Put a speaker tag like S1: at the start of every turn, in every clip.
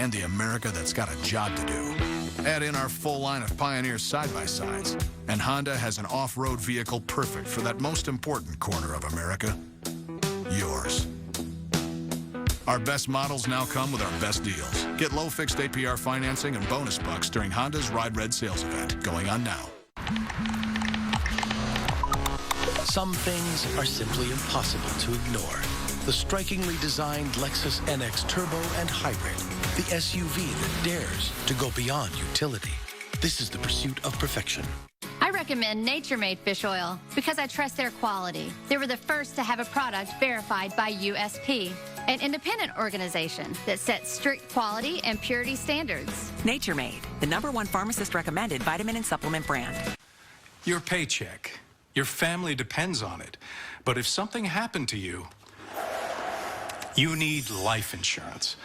S1: and the America that's got a job to do. Add in our full line of Pioneer side-by-sides, and Honda has an off-road vehicle perfect for that most important corner of America, yours. Our best models now come with our best deals. Get low fixed APR financing and bonus bucks during Honda's Ride Red sales event, going on now.
S2: Some things are simply impossible to ignore. The strikingly designed Lexus NX Turbo and Hybrid, the SUV that dares to go beyond utility. This is the pursuit of perfection.
S3: I recommend Nature Made fish oil because I trust their quality. They were the first to have a product verified by USP, an independent organization that sets strict quality and purity standards.
S4: Nature Made, the #1 pharmacist-recommended vitamin and supplement brand.
S5: Your paycheck. Your family depends on it. But if something happened to you, you need life insurance.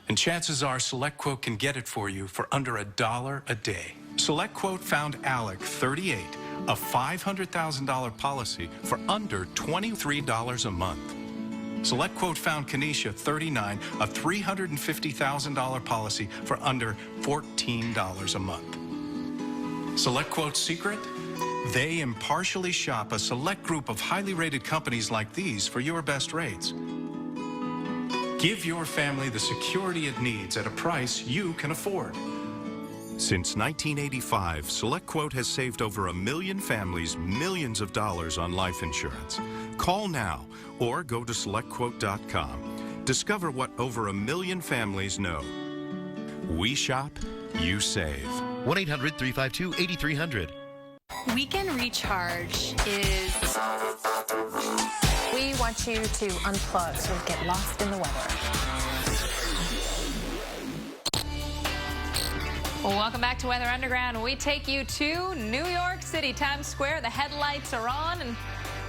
S5: And chances are SelectQuote can get it for you for under $1 a day. SelectQuote found Alec, 38, a $500,000 policy for under $23 a month. SelectQuote found Kenesha, 39, a $350,000 policy for under $14 a month. SelectQuote's secret? They impartially shop a select group of highly rated companies like these for your best rates. Give your family the security it needs at a price you can afford. Since 1985, SelectQuote has saved over 1 million families millions of dollars on life insurance. Call now or go to SelectQuote.com. Discover what over 1 million families know. We shop, you save.
S6: 1-800-352-8300.
S7: Weekend Recharge is... We want you to unplug so you get lost in the weather.
S8: Well, welcome back to Weather Underground. We take you to New York City, Times Square. The headlights are on, and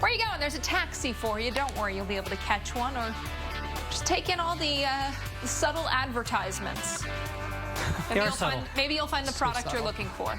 S8: where are you going? There's a taxi for you. Don't worry, you'll be able to catch one, or just take in all the subtle advertisements. Maybe you'll find the product you're looking for.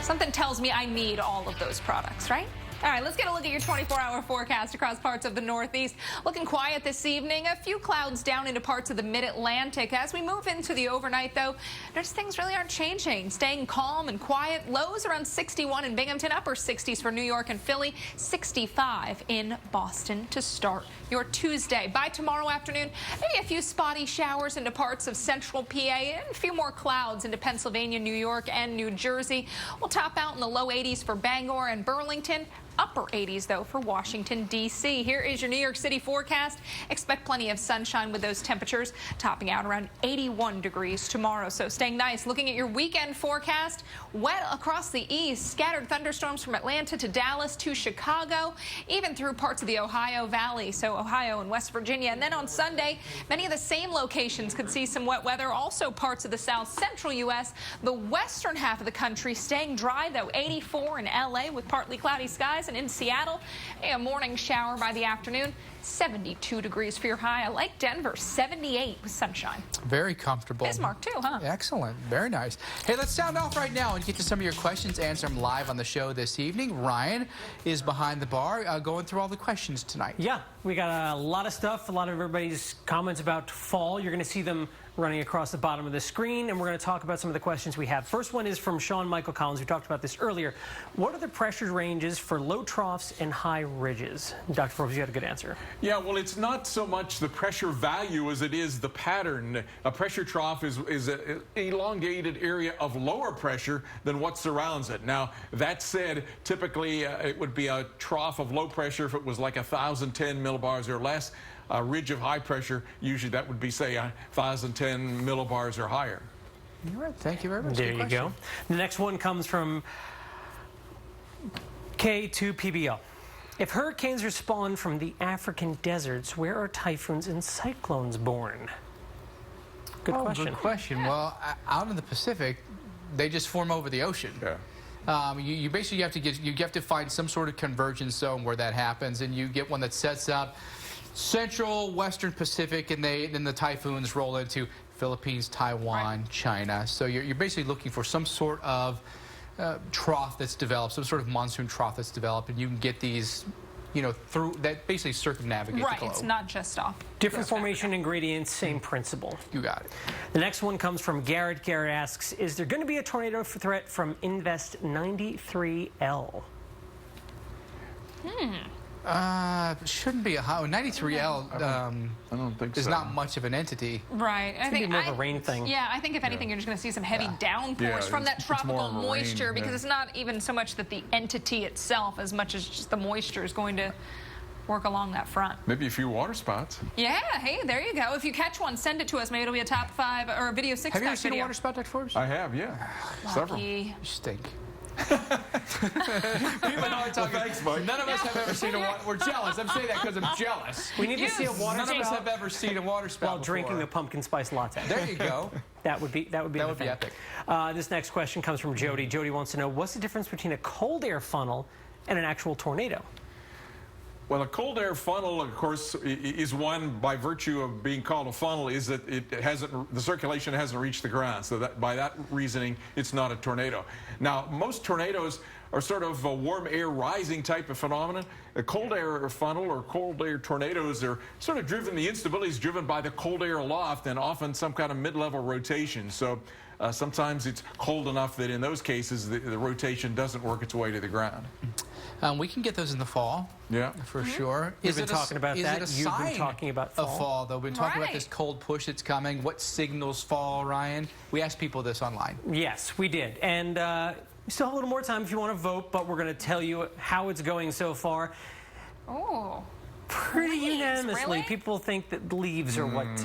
S8: Something tells me I need all of those products, right? All right, let's get a look at your 24-hour forecast across parts of the Northeast. Looking quiet this evening. A few clouds down into parts of the mid-Atlantic. As we move into the overnight, though, notice things really aren't changing. Staying calm and quiet. Lows around 61 in Binghamton, upper 60s for New York and Philly, 65 in Boston to start your Tuesday. By tomorrow afternoon, maybe a few spotty showers into parts of central PA and a few more clouds into Pennsylvania, New York, and New Jersey. We'll top out in the low 80s for Bangor and Burlington. Upper 80s, though, for Washington, D.C. Here is your New York City forecast. Expect plenty of sunshine with those temperatures topping out around 81 degrees tomorrow. So staying nice. Looking at your weekend forecast, wet across the east. Scattered thunderstorms from Atlanta to Dallas to Chicago, even through parts of the Ohio Valley. So Ohio and West Virginia. And then on Sunday, many of the same locations could see some wet weather. Also parts of the south central U.S. The western half of the country staying dry, though. 84 in L.A. with partly cloudy skies. And in Seattle, a morning shower by the afternoon. 72 degrees for your high. I like Denver, 78 with sunshine.
S9: Very comfortable.
S8: Bismarck, too, huh?
S9: Excellent. Very nice. Hey, let's sound off right now and get to some of your questions, answer them live on the show this evening. Ryan is behind the bar going through all the questions tonight.
S10: Yeah, we got a lot of stuff, a lot of everybody's comments about fall. You're going to see them running across the bottom of the screen, and we're going to talk about some of the questions we have. First one is from Sean Michael Collins. We talked about this earlier. What are the pressure ranges for low troughs and high ridges? Dr. Forbes, you had a good answer.
S11: Yeah, well, it's not so much the pressure value as it is the pattern. A pressure trough is an elongated area of lower pressure than what surrounds it. Now, that said, typically it would be a trough of low pressure if it was like 1,010 millibars or less. A ridge of high pressure, usually that would be, say, 1,010 millibars or higher.
S9: You're right. Thank you very much.
S10: There you go. The next one comes from K2PBL. If hurricanes are spawned from the African deserts, where are typhoons and cyclones born? Good question.
S9: Good question. Well, out in the Pacific, they just form over the ocean.
S11: Yeah.
S9: You basically have to find some sort of convergence zone where that happens, and you get one that sets up Central, Western Pacific, and then the typhoons roll into Philippines, Taiwan, China. So you're basically looking for some sort of trough that's developed, some sort of monsoon trough that's developed, and you can get these through that basically circumnavigate the
S8: Right,
S9: globe.
S8: it's not just off.
S10: Different formation, ingredients, same principle.
S9: You got it.
S10: The next one comes from Garrett. Garrett asks, is there going to be a tornado threat from Invest 93L?
S9: Shouldn't be a 93L.
S11: I don't think
S9: is
S11: so.
S9: not much of an entity.
S8: Right.
S10: It's going to be more of a rain thing.
S8: Yeah, I think if anything, you're just going to see some heavy downpours from that
S11: it's more
S8: tropical
S11: of a
S8: moisture
S11: rain,
S8: because
S11: yeah.
S8: it's not even so much that the entity itself as much as just the moisture is going to work along that front.
S11: Maybe a few water spots.
S8: Yeah, hey, there you go. If you catch one, send it to us. Maybe it'll be a top 5 or a video 6
S9: Have you ever
S8: pack
S9: seen a
S8: video.
S9: water spout, Dr. Forbes?
S11: I have, yeah. Several.
S8: Lucky.
S9: You stink. People know I'm talking.
S11: Thanks, Mike.
S9: None of us have ever seen a water. We're jealous. I'm saying that because I'm jealous.
S10: We need to see a water
S9: None of us
S10: spout
S9: have ever seen a water spout
S10: while drinking a pumpkin spice latte.
S9: There you go.
S10: That would be
S9: epic.
S10: This next question comes from Jody. Jody wants to know, what's the difference between a cold air funnel and an actual tornado?
S11: Well, a cold air funnel, of course, is one by virtue of being called a funnel is that the circulation hasn't reached the ground. So that by that reasoning, it's not a tornado. Now, most tornadoes are sort of a warm air rising type of phenomenon. A cold air funnel or cold air tornadoes are sort of driven, the instability is driven by the cold air aloft and often some kind of mid-level rotation. So sometimes it's cold enough that in those cases the rotation doesn't work its way to the ground.
S9: We can get those in the fall.
S11: Yeah.
S9: For sure.
S10: We've been talking about that. You've been talking about fall.
S9: Of fall, though. We've been talking about this cold push that's coming. What signals fall, Ryan? We asked people this online.
S10: Yes, we did. And we still have a little more time if you want to vote, but we're going to tell you how it's going so far.
S8: Oh.
S10: Pretty
S8: Leaves,
S10: unanimously,
S8: really?
S10: people think that leaves are what...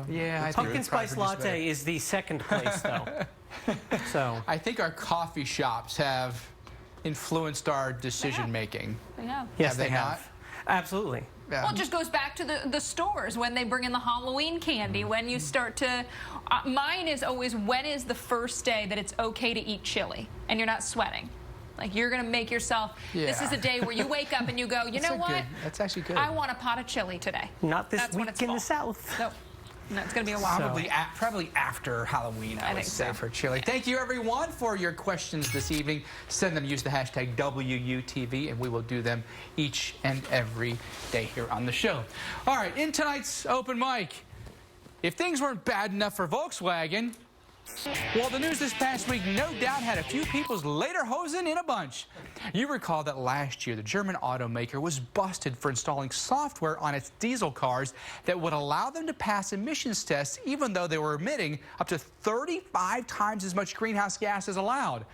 S9: Yeah,
S10: pumpkin spice latte is the second place, though. So
S9: I think our coffee shops have influenced our decision making.
S8: Yeah.
S10: yes,
S9: Have
S10: they
S9: they
S10: have.
S9: not?
S10: Absolutely.
S8: Well, it just goes back to the stores when they bring in the Halloween candy, when you start to... mine is always, when is the first day that it's okay to eat chili and you're not sweating? Like, you're going to make yourself... This is a day where you wake up and you go, you know what?
S9: That's actually good.
S8: I want a pot of chili today.
S10: Not this
S8: That's when
S10: week
S8: it's
S10: in
S8: fall.
S10: the South.
S8: Nope. No, it's going to be a while.
S9: Probably after Halloween, I would
S8: think
S9: say,
S8: so.
S9: for chili. Thank you, everyone, for your questions this evening. Send them, use the hashtag WUTV, and we will do them each and every day here on the show. All right, in tonight's open mic, if things weren't bad enough for Volkswagen, well, the news this past week no doubt had a few people's lederhosen in a bunch. You recall that last year, the German automaker was busted for installing software on its diesel cars that would allow them to pass emissions tests even though they were emitting up to 35 times as much greenhouse gas as allowed.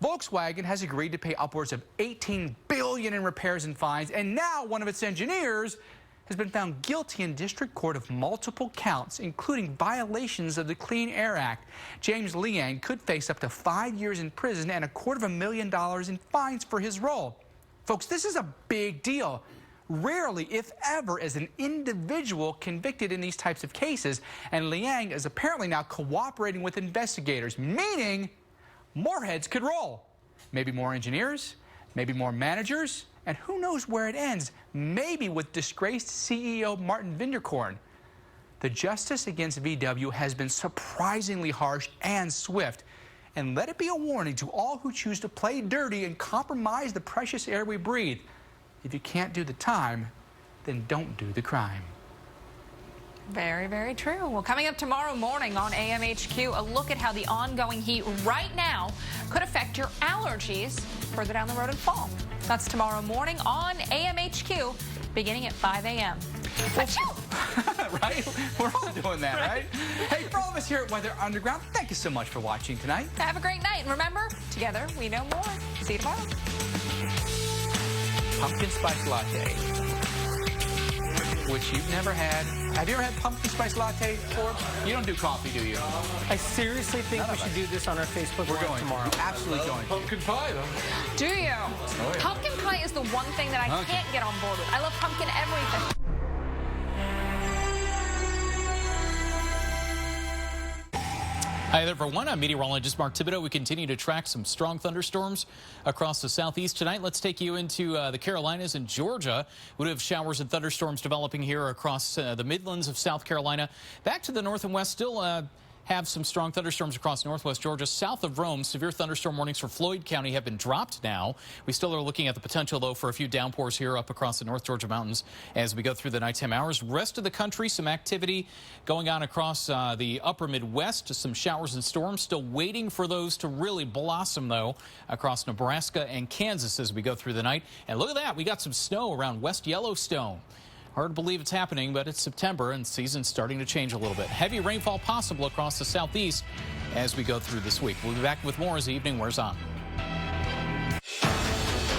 S9: Volkswagen has agreed to pay upwards of $18 billion in repairs and fines, and now one of its engineers has been found guilty in district court of multiple counts, including violations of the Clean Air Act. James Liang could face up to 5 years in prison and $250,000 in fines for his role. Folks, this is a big deal. Rarely, if ever, is an individual convicted in these types of cases, and Liang is apparently now cooperating with investigators, meaning more heads could roll. Maybe more engineers, maybe more managers, and who knows where it ends, maybe with disgraced CEO Martin Vinderkorn. The justice against VW has been surprisingly harsh and swift. And let it be a warning to all who choose to play dirty and compromise the precious air we breathe. If you can't do the time, then don't do the crime.
S8: Very, very true. Well, coming up tomorrow morning on AMHQ, a look at how the ongoing heat right now could affect your allergies further down the road in fall. That's tomorrow morning on AMHQ, beginning at 5 a.m.
S9: Right? We're all doing that, right? Hey, for all of us here at Weather Underground, thank you so much for watching tonight.
S8: Have a great night. And remember, together we know more. See you tomorrow.
S9: Pumpkin spice latte, which you've never had. Have you ever had pumpkin spice latte before? You don't do coffee, do you?
S10: I seriously think we should do this on our Facebook Live tomorrow.
S9: Absolutely going.
S11: Pumpkin pie, though.
S8: Do you?
S11: Oh, yeah.
S8: Pumpkin pie is the one thing that I can't get on board with. I love pumpkin everything.
S6: Hi there, everyone. I'm meteorologist Mark Thibodeau. We continue to track some strong thunderstorms across the southeast tonight. Let's take you into the Carolinas and Georgia. We have showers and thunderstorms developing here across the Midlands of South Carolina. Back to the north and west, still have some strong thunderstorms across northwest Georgia. South of Rome, severe thunderstorm warnings for Floyd County have been dropped now. We still are looking at the potential, though, for a few downpours here up across the North Georgia mountains as we go through the nighttime hours. Rest of the country, some activity going on across the upper Midwest. Some showers and storms. Still waiting for those to really blossom, though, across Nebraska and Kansas as we go through the night. And look at that. We got some snow around West Yellowstone. Hard to believe it's happening, but it's September and the season's starting to change a little bit. Heavy rainfall possible across the southeast as we go through this week. We'll be back with more as the evening wears on.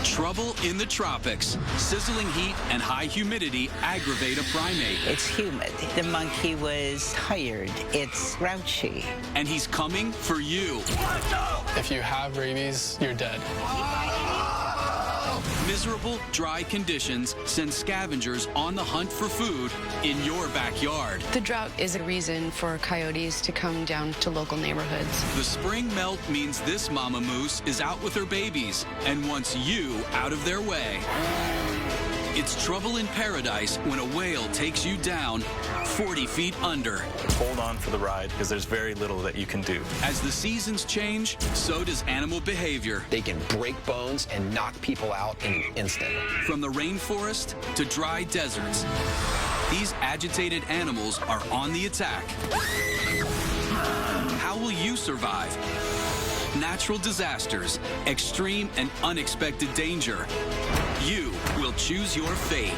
S12: Trouble in the tropics. Sizzling heat and high humidity aggravate a primate.
S13: It's humid. The monkey was tired. It's grouchy.
S12: And he's coming for you.
S14: If you have rabies, you're dead.
S12: Miserable, dry conditions send scavengers on the hunt for food in your backyard.
S15: The drought is a reason for coyotes to come down to local neighborhoods.
S12: The spring melt means this mama moose is out with her babies and wants you out of their way. It's trouble in paradise when a whale takes you down 40 feet under.
S16: Hold on for the ride because there's very little that you can do.
S12: As the seasons change, so does animal behavior.
S17: They can break bones and knock people out in an instant.
S12: From the rainforest to dry deserts, these agitated animals are on the attack. How will you survive? Natural disasters, extreme and unexpected danger. You will choose your fate.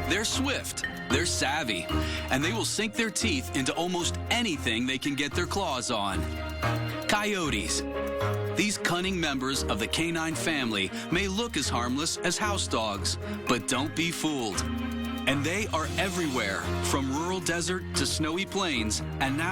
S12: They're swift, they're savvy, and they will sink their teeth into almost anything they can get their claws on. Coyotes. These cunning members of the canine family may look as harmless as house dogs, but don't be fooled. And they are everywhere, from rural desert to snowy plains, and now